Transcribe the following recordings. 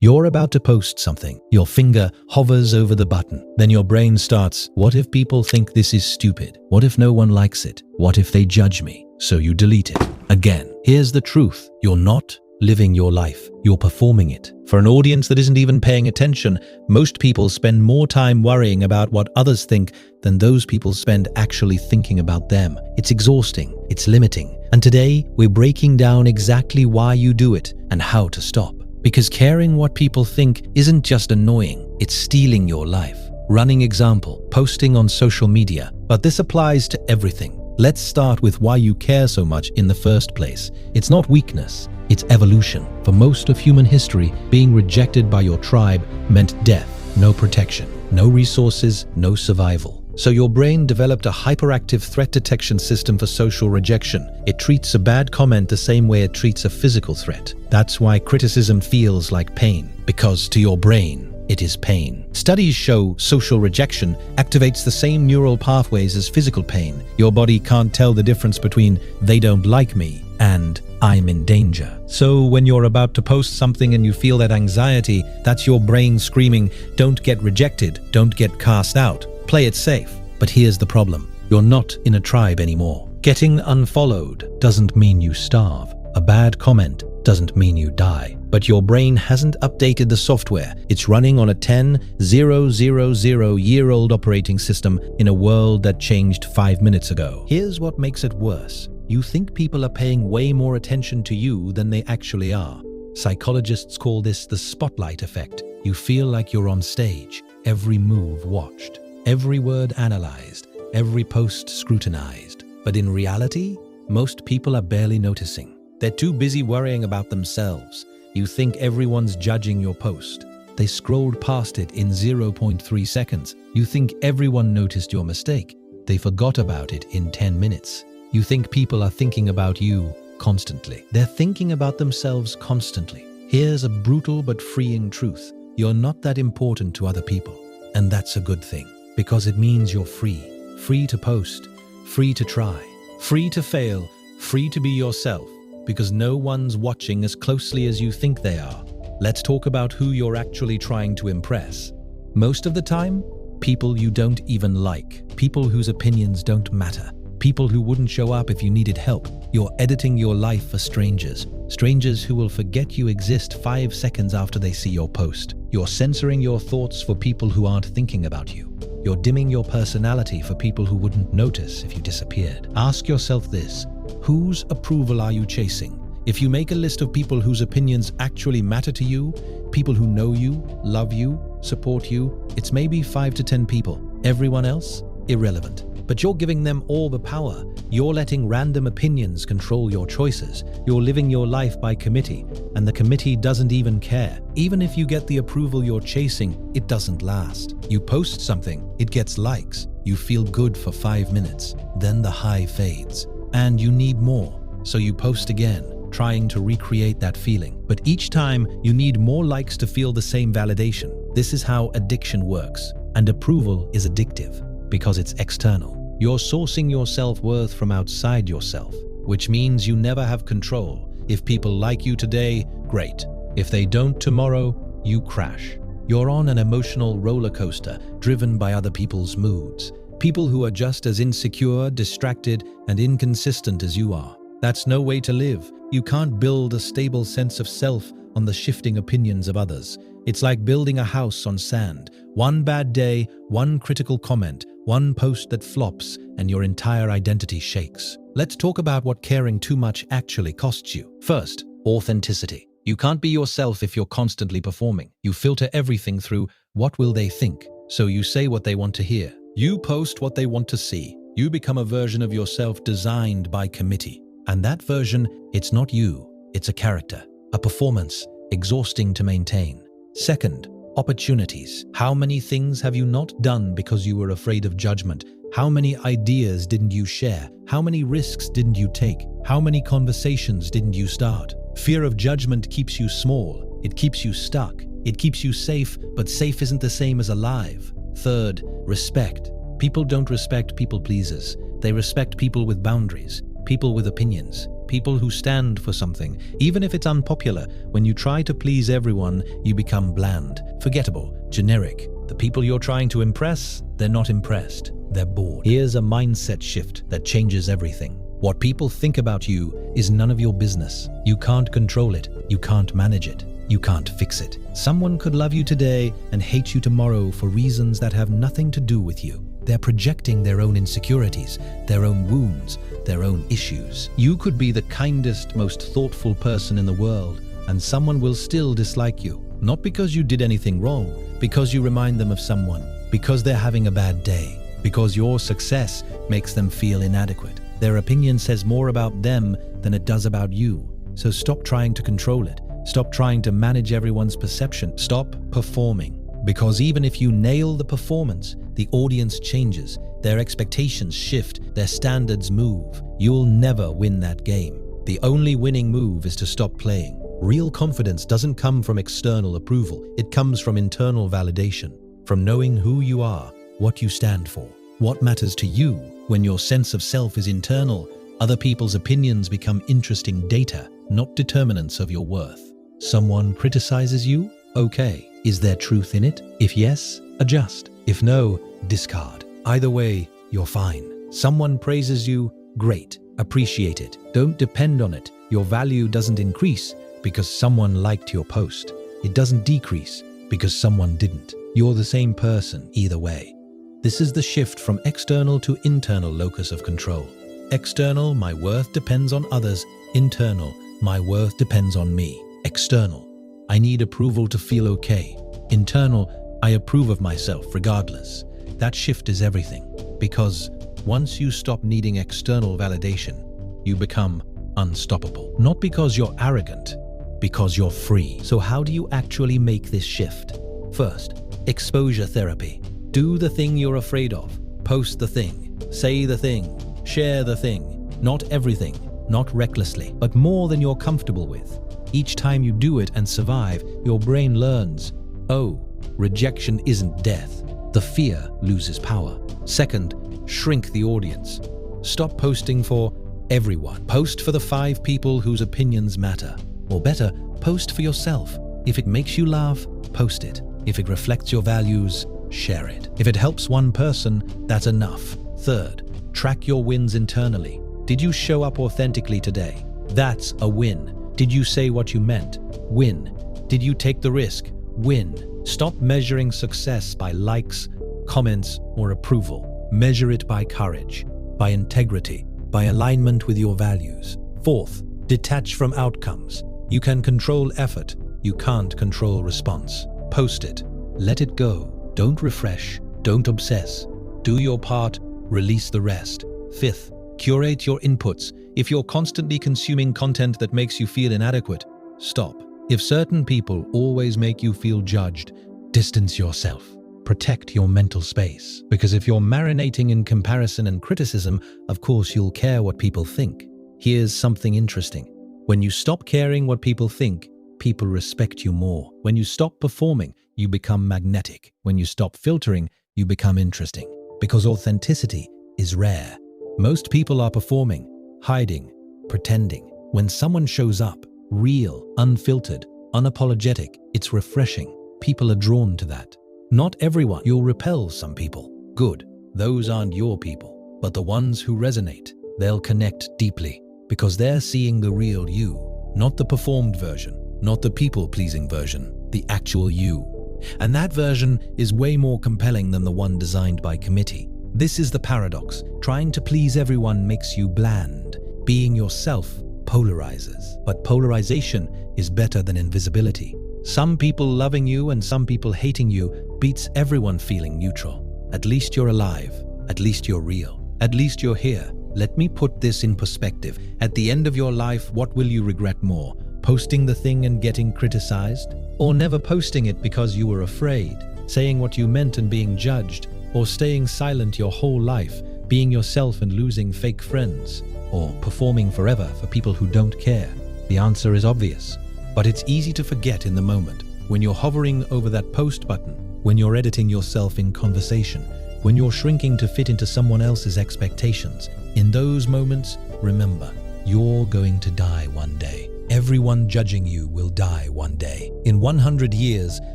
You're about to post something. Your finger hovers over the button. Then your brain starts, what if people think this is stupid? What if no one likes it? What if they judge me? So you delete it. Again, here's the truth. You're not living your life. You're performing it. For an audience that isn't even paying attention, most people spend more time worrying about what others think than those people spend actually thinking about them. It's exhausting. It's limiting. And today, we're breaking down exactly why you do it and how to stop. Because caring what people think isn't just annoying, it's stealing your life. Running example, posting on social media. But this applies to everything. Let's start with why you care so much in the first place. It's not weakness, it's evolution. For most of human history, being rejected by your tribe meant death, no protection, no resources, no survival. So your brain developed a hyperactive threat detection system for social rejection. It treats a bad comment the same way it treats a physical threat. That's why criticism feels like pain, because to your brain, it is pain. Studies show social rejection activates the same neural pathways as physical pain. Your body can't tell the difference between "they don't like me" and "I'm in danger." So when you're about to post something and you feel that anxiety, that's your brain screaming, "Don't get rejected, don't get cast out. Play it safe." But here's the problem. You're not in a tribe anymore. Getting unfollowed doesn't mean you starve. A bad comment doesn't mean you die. But your brain hasn't updated the software. It's running on a 10,000-year-old operating system in a world that changed 5 minutes ago. Here's what makes it worse. You think people are paying way more attention to you than they actually are. Psychologists call this the spotlight effect. You feel like you're on stage, every move watched, every word analyzed, every post scrutinized. But in reality, most people are barely noticing. They're too busy worrying about themselves. You think everyone's judging your post. They scrolled past it in 0.3 seconds. You think everyone noticed your mistake. They forgot about it in 10 minutes. You think people are thinking about you constantly. They're thinking about themselves constantly. Here's a brutal but freeing truth. You're not that important to other people. And that's a good thing, because it means you're free. Free to post, free to try, free to fail, free to be yourself, because no one's watching as closely as you think they are. Let's talk about who you're actually trying to impress. Most of the time, people you don't even like, people whose opinions don't matter, people who wouldn't show up if you needed help. You're editing your life for strangers, strangers who will forget you exist 5 seconds after they see your post. You're censoring your thoughts for people who aren't thinking about you. You're dimming your personality for people who wouldn't notice if you disappeared. Ask yourself this: whose approval are you chasing? If you make a list of people whose opinions actually matter to you, people who know you, love you, support you, it's maybe 5 to 10 people. Everyone else? Irrelevant. But you're giving them all the power. You're letting random opinions control your choices. You're living your life by committee, and the committee doesn't even care. Even if you get the approval you're chasing, it doesn't last. You post something, it gets likes. You feel good for 5 minutes. Then the high fades, and you need more. So you post again, trying to recreate that feeling. But each time, you need more likes to feel the same validation. This is how addiction works. And approval is addictive, because it's external. You're sourcing your self-worth from outside yourself, which means you never have control. If people like you today, great. If they don't tomorrow, you crash. You're on an emotional roller coaster driven by other people's moods. People who are just as insecure, distracted, and inconsistent as you are. That's no way to live. You can't build a stable sense of self on the shifting opinions of others. It's like building a house on sand. One bad day, one critical comment, one post that flops, and your entire identity shakes. Let's talk about what caring too much actually costs you. First, authenticity. You can't be yourself if you're constantly performing. You filter everything through what will they think, so you say what they want to hear. You post what they want to see. You become a version of yourself designed by committee. And that version, it's not you. It's a character, a performance, exhausting to maintain. Second, opportunities. How many things have you not done because you were afraid of judgment? How many ideas didn't you share? How many risks didn't you take? How many conversations didn't you start? Fear of judgment keeps you small. It keeps you stuck. It keeps you safe, but safe isn't the same as alive. Third, respect. People don't respect people pleasers. They respect people with boundaries, people with opinions, people who stand for something. Even if it's unpopular, when you try to please everyone, you become bland, forgettable, generic. The people you're trying to impress, they're not impressed, they're bored. Here's a mindset shift that changes everything. What people think about you is none of your business. You can't control it, you can't manage it, you can't fix it. Someone could love you today and hate you tomorrow for reasons that have nothing to do with you. They're projecting their own insecurities, their own wounds, their own issues. You could be the kindest, most thoughtful person in the world, and someone will still dislike you. Not because you did anything wrong, because you remind them of someone, because they're having a bad day, because your success makes them feel inadequate. Their opinion says more about them than it does about you. So stop trying to control it. Stop trying to manage everyone's perception. Stop performing. Because even if you nail the performance, the audience changes, their expectations shift, their standards move. You'll never win that game. The only winning move is to stop playing. Real confidence doesn't come from external approval. It comes from internal validation, from knowing who you are, what you stand for, what matters to you. When your sense of self is internal, other people's opinions become interesting data, not determinants of your worth. Someone criticizes you? Okay. Is there truth in it? If yes, adjust. If no, discard. Either way, you're fine. Someone praises you? Great. Appreciate it. Don't depend on it. Your value doesn't increase because someone liked your post. It doesn't decrease because someone didn't. You're the same person either way. This is the shift from external to internal locus of control. External, my worth depends on others. Internal, my worth depends on me. External, I need approval to feel okay. Internal, I approve of myself regardless. That shift is everything, because once you stop needing external validation, you become unstoppable. Not because you're arrogant, because you're free. So how do you actually make this shift? First, exposure therapy. Do the thing you're afraid of. Post the thing. Say the thing. Share the thing. Not everything, not recklessly, but more than you're comfortable with. Each time you do it and survive, your brain learns, oh, rejection isn't death. The fear loses power. Second, shrink the audience. Stop posting for everyone. Post for the 5 people whose opinions matter. Or better, post for yourself. If it makes you laugh, post it. If it reflects your values, share it. If it helps one person, that's enough. Third, track your wins internally. Did you show up authentically today? That's a win. Did you say what you meant? Win. Did you take the risk? Win. Stop measuring success by likes, comments, or approval. Measure it by courage, by integrity, by alignment with your values. Fourth, detach from outcomes. You can control effort. You can't control response. Post it. Let it go. Don't refresh. Don't obsess. Do your part. Release the rest. Fifth, curate your inputs. If you're constantly consuming content that makes you feel inadequate, stop. If certain people always make you feel judged, distance yourself. Protect your mental space. Because if you're marinating in comparison and criticism, of course you'll care what people think. Here's something interesting. When you stop caring what people think, people respect you more. When you stop performing, you become magnetic. When you stop filtering, you become interesting. Because authenticity is rare. Most people are performing, hiding, pretending. When someone shows up, real, unfiltered, unapologetic, it's refreshing. People are drawn to that. Not everyone. You'll repel some people. Good. Those aren't your people. But the ones who resonate, they'll connect deeply because they're seeing the real you, not the performed version, not the people-pleasing version, the actual you. And that version is way more compelling than the one designed by committee. This is the paradox. Trying to please everyone makes you bland. Being yourself polarizes. But polarization is better than invisibility. Some people loving you and some people hating you beats everyone feeling neutral. At least you're alive. At least you're real. At least you're here. Let me put this in perspective. At the end of your life, what will you regret more? Posting the thing and getting criticized? Or never posting it because you were afraid? Saying what you meant and being judged? Or staying silent your whole life, being yourself and losing fake friends? Or performing forever for people who don't care? The answer is obvious. But it's easy to forget in the moment, when you're hovering over that post button, when you're editing yourself in conversation, when you're shrinking to fit into someone else's expectations. In those moments, remember, You're going to die one day. Everyone judging you will die one day. In 100 years,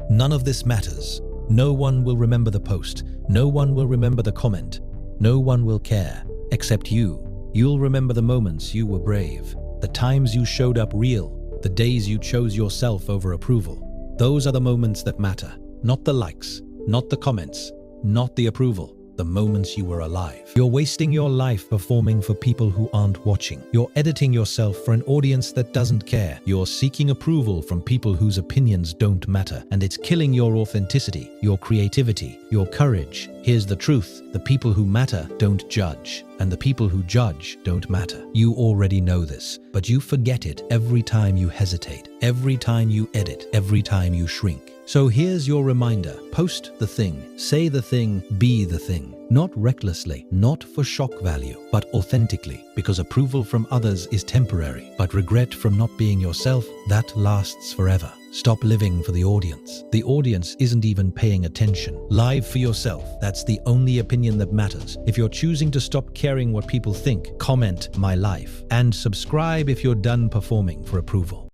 none of this matters. No one will remember the post. No one will remember the comment. No one will care, except you. You'll remember the moments you were brave, the times you showed up real, the days you chose yourself over approval. Those are the moments that matter, not the likes, not the comments, not the approval. The moments you were alive. You're wasting your life performing for people who aren't watching. You're editing yourself for an audience that doesn't care. You're seeking approval from people whose opinions don't matter. And it's killing your authenticity, your creativity, your courage. Here's the truth. The people who matter don't judge. And the people who judge don't matter. You already know this, but you forget it every time you hesitate, every time you edit, every time you shrink. So here's your reminder. Post the thing, say the thing, be the thing. Not recklessly, not for shock value, but authentically. Because approval from others is temporary, but regret from not being yourself, that lasts forever. Stop living for the audience. The audience isn't even paying attention. Live for yourself. That's the only opinion that matters. If you're choosing to stop caring what people think, comment "My life" and subscribe if you're done performing for approval.